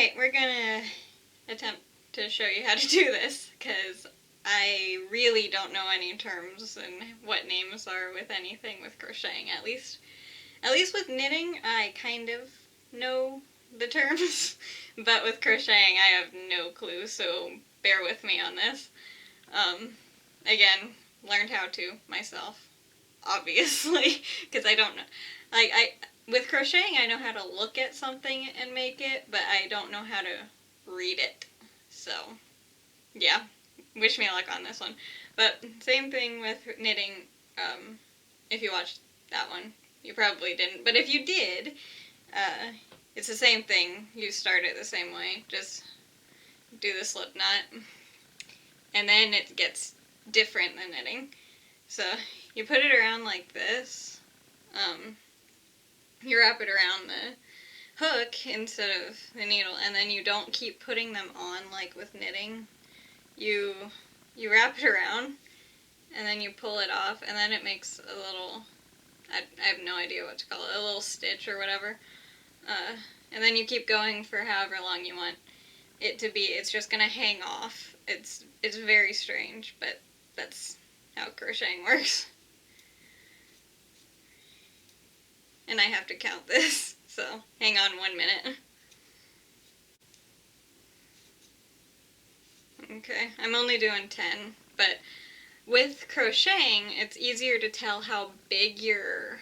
Alright, we're gonna attempt to show you how to do this, because I really don't know any terms and what names are with anything with crocheting. At least with knitting, I kind of know the terms, but with crocheting, I have no clue, so bear with me on this. Again, learned how to myself, obviously, because I don't know. With crocheting, I know how to look at something and make it, but I don't know how to read it. So, yeah, wish me luck on this one. But same thing with knitting. If you watched that one, you probably didn't. But if you did, it's the same thing. You start it the same way. Just do the slip knot, and then it gets different than knitting. So you put it around like this. You wrap it around the hook instead of the needle, and then you don't keep putting them on like with knitting. You wrap it around, and then you pull it off, and then it makes a little, I have no idea what to call it, a little stitch or whatever. And then you keep going for however long you want it to be. It's just gonna hang off. It's very strange, but that's how crocheting works. And I have to count this, so hang on 1 minute. Okay, I'm only doing 10, but with crocheting, it's easier to tell how big your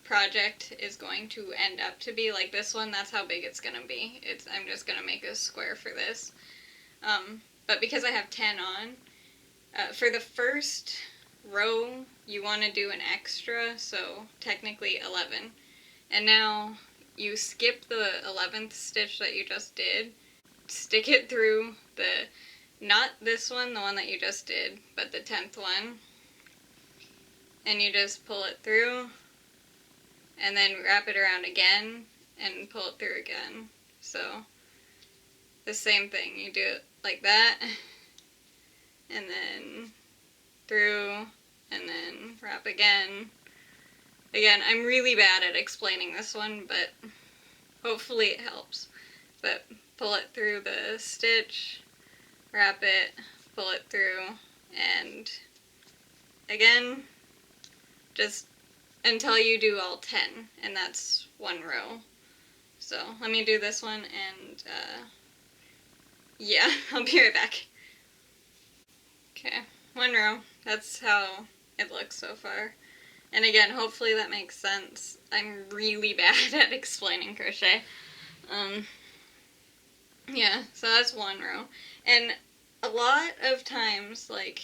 project is going to end up to be. Like this one, that's how big it's going to be. I'm just going to make a square for this. But because I have 10 on, for the first row, you want to do an extra, so technically 11. And now you skip the 11th stitch that you just did, stick it through not this one, the one that you just did, but the 10th one, and you just pull it through, and then wrap it around again, and pull it through again. So, the same thing, you do it like that, and then through, and then wrap again. Again, I'm really bad at explaining this one, but hopefully it helps. But pull it through the stitch, wrap it, pull it through, and again, just until you do all 10, and that's one row. So let me do this one, and yeah, I'll be right back. Okay, one row. That's how it looks so far. And again, hopefully that makes sense. I'm really bad at explaining crochet. Yeah, so that's one row. And a lot of times, like,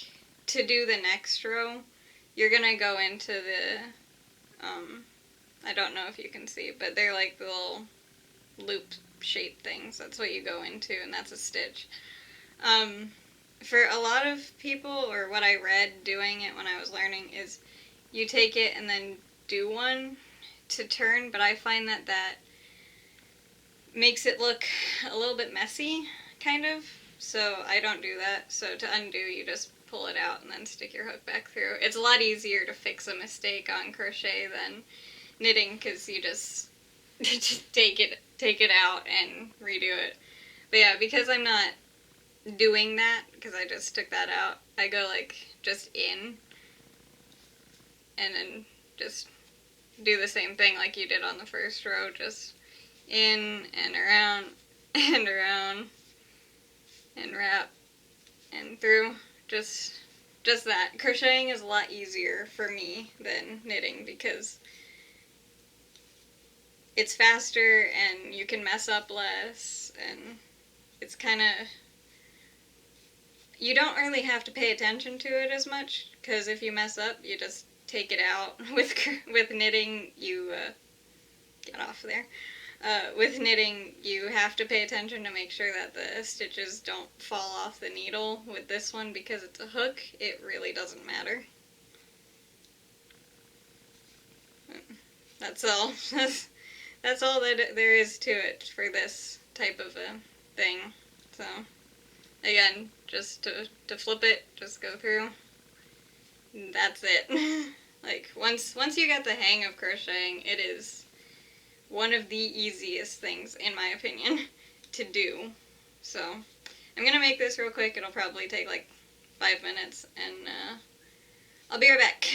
to do the next row, you're gonna go into the, I don't know if you can see, but they're like the little loop-shaped things. That's what you go into, and that's a stitch. For a lot of people, or what I read doing it when I was learning, is you take it and then do one to turn, but I find that makes it look a little bit messy, kind of, so I don't do that. So to undo, you just pull it out and then stick your hook back through. It's a lot easier to fix a mistake on crochet than knitting, because you just take it out and redo it. But yeah, because I'm not doing that, because I just took that out, I go like just in, and then just do the same thing like you did on the first row, just in and around and around and wrap and through. Just that. Crocheting is a lot easier for me than knitting, because it's faster and you can mess up less, and it's kind of, you don't really have to pay attention to it as much, because if you mess up, you just take it out. With knitting, you get off there. With knitting, you have to pay attention to make sure that the stitches don't fall off the needle. With this one, because it's a hook, it really doesn't matter. That's all. That's all that there is to it for this type of a thing. So, again, just to flip it, just go through. That's it. Like, once you get the hang of crocheting, it is one of the easiest things, in my opinion, to do. So I'm going to make this real quick. It'll probably take like 5 minutes, and I'll be right back.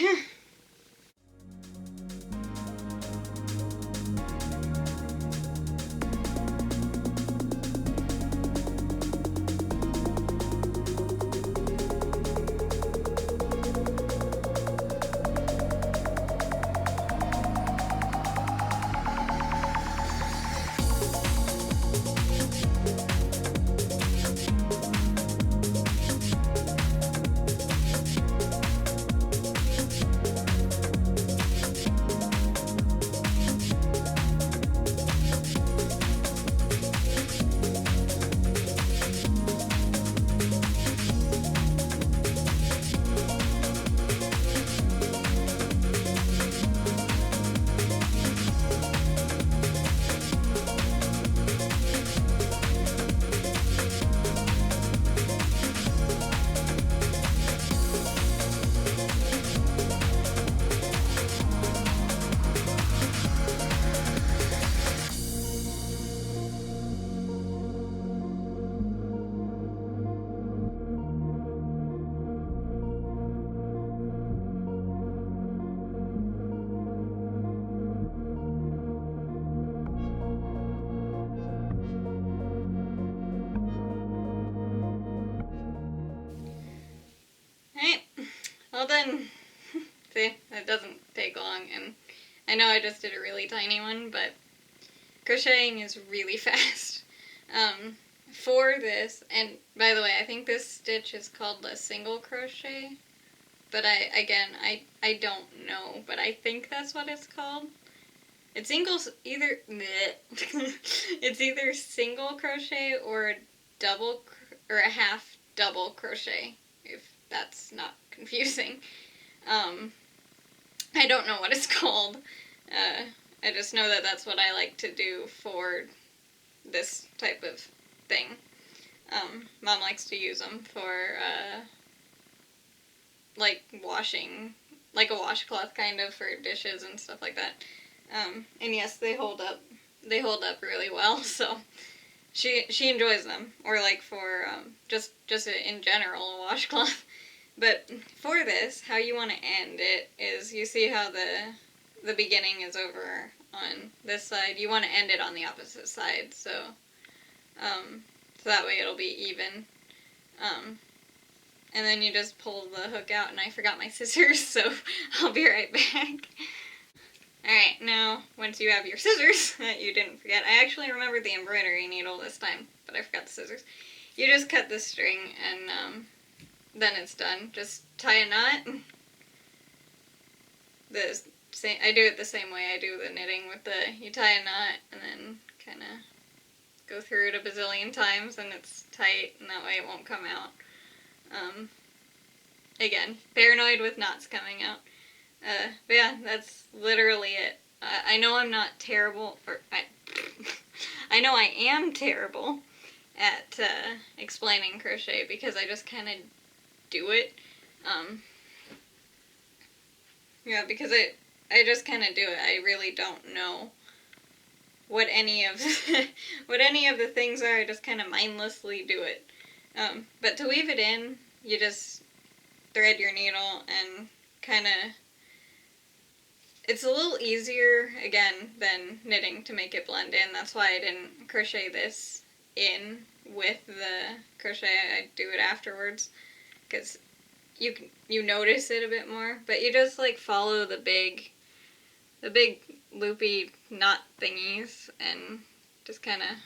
Alright, well done. See, that doesn't take long, and I know I just did a really tiny one, but crocheting is really fast. For this, and by the way, I think this stitch is called a single crochet, but I don't know, but I think that's what it's called. It's either it's either single crochet or a half double crochet, if that's not confusing. I don't know what it's called. I just know that that's what I like to do for this type of thing. Mom likes to use them for like washing, like a washcloth kind of, for dishes and stuff like that. And yes, they hold up. They hold up really well. So she enjoys them, or like for just in general a washcloth. But for this, how you want to end it is, you see how the beginning is over on this side. You want to end it on the opposite side, so that way it'll be even. And then you just pull the hook out, and I forgot my scissors, so I'll be right back. Alright, now, once you have your scissors that you didn't forget, I actually remembered the embroidery needle this time, but I forgot the scissors. You just cut the string, and then it's done. Just tie a knot. I do it the same way I do the knitting with you tie a knot, and then kind of go through it a bazillion times, and it's tight, and that way it won't come out. Again, paranoid with knots coming out. But yeah, that's literally it. I know I'm not terrible, I know I am terrible at explaining crochet, because I just kind of do it. Yeah, because I just kind of do it. I really don't know what any of the things are. I just kind of mindlessly do it. But to weave it in, you just thread your needle and kind of. It's a little easier, again, than knitting to make it blend in. That's why I didn't crochet this in with the crochet. I do it afterwards, because you notice it a bit more. But you just like follow the big loopy knot thingies and just kind of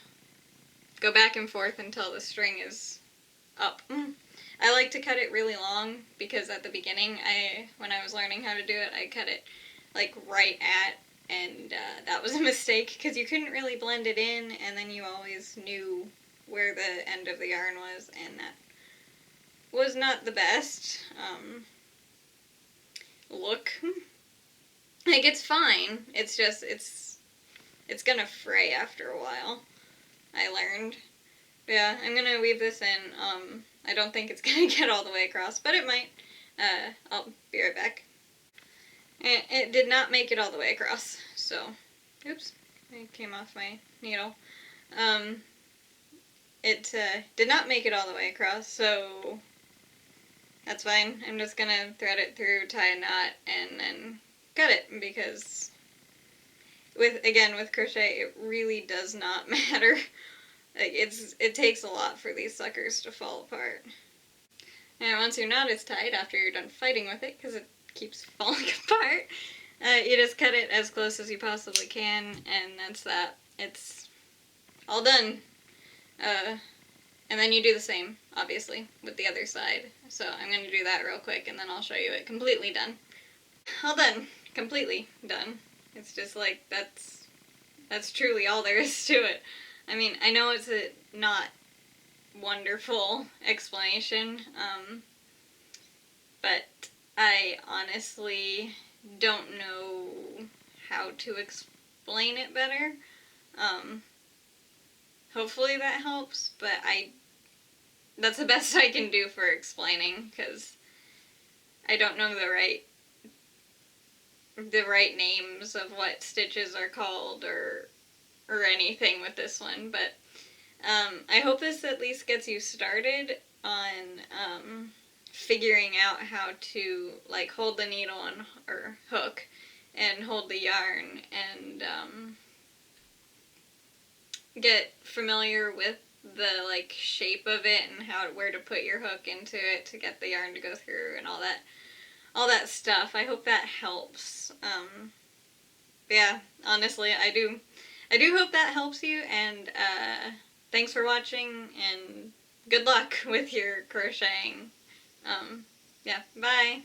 go back and forth until the string is up. I like to cut it really long, because at the beginning, when I was learning how to do it, I cut it like right at, and that was a mistake, because you couldn't really blend it in, and then you always knew where the end of the yarn was, and that was not the best look. Like, it's fine, it's just, it's gonna fray after a while, I learned. But yeah, I'm gonna weave this in. I don't think it's gonna get all the way across, but it might. I'll be right back. It did not make it all the way across, so, oops, it came off my needle. it did not make it all the way across, so that's fine. I'm just gonna thread it through, tie a knot, and then cut it, because with crochet, it really does not matter. Like, it takes a lot for these suckers to fall apart. And once your knot is tied, after you're done fighting with it, because it keeps falling apart, you just cut it as close as you possibly can, and that's that. It's all done. And then you do the same, obviously, with the other side. So I'm going to do that real quick, and then I'll show you it completely done. All done. Completely done. It's just like, that's truly all there is to it. I mean, I know it's a not wonderful explanation, but I honestly don't know how to explain it better. Hopefully that helps, but that's the best I can do for explaining, because I don't know the right names of what stitches are called or anything with this one, but I hope this at least gets you started on figuring out how to, like, hold the needle or hook and hold the yarn, and get familiar with the, like, shape of it and where to put your hook into it to get the yarn to go through and all that stuff. I hope that helps. Yeah, honestly, I do hope that helps you, and thanks for watching, and good luck with your crocheting. Yeah, bye.